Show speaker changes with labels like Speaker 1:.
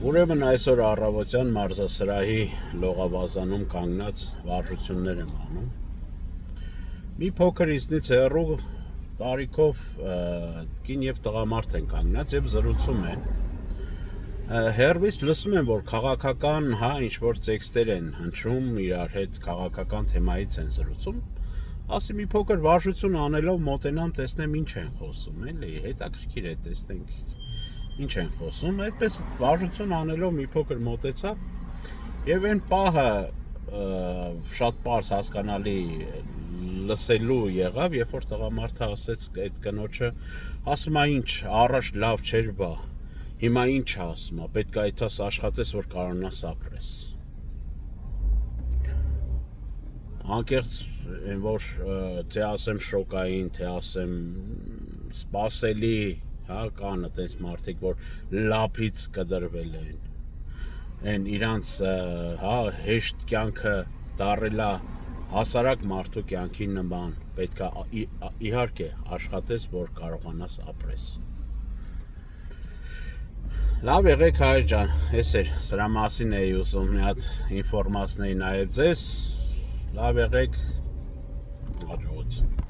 Speaker 1: Ուրեմն այսօր առավոտյան մարզասրահի լողավազանում կանգնած վարժություններ եմ անում։ Մի փոքր ինձնից հեռու տարիքով կին եւ տղամարդ են կանգնած եւ զրուցում են։ Հեռվից լսում եմ, որ քաղաքական, ինչ-որ տեքստեր են հնչում, իրար հետ քաղաքական թեմայից են զրուցում։ Ասի մի փոքր վարժություն անելով մոտենամ, տեսնեմ ինչ են խոսում, էլի, հետաքրքիր է, տեսնենք ինչ են խոսում, այդպես վարժություն անելով մի փոքր մոտեցա եւ այն պահը շատ պարզ հասկանալի լսելու եղավ, երբ որ տղամարդը ասեց այդ կնոջը, ասում է ինչ, առաջ լավ չէր բա, հիմա ինչ ասում է, պետք է այդպես աշխատես, որ կարողանաս ապրես։ Անկեղծ այն որ թե ասեմ շոկային, թե ասեմ սպասելի, կան այդպես մարդիկ, որ լափից կդրվել են, են իրանց հեշտ կյանքը դարելա հասարակ մարդու կյանքի նման, պետք է իհարկե աշխատես, որ կարողանաս ապրես։ Լավ եղեք հայր ջան, էս էր, սրա մասին էի ուզում մի հատ ինֆորմացիա նայել ձեզ, լավ եղեք, հաջողություն։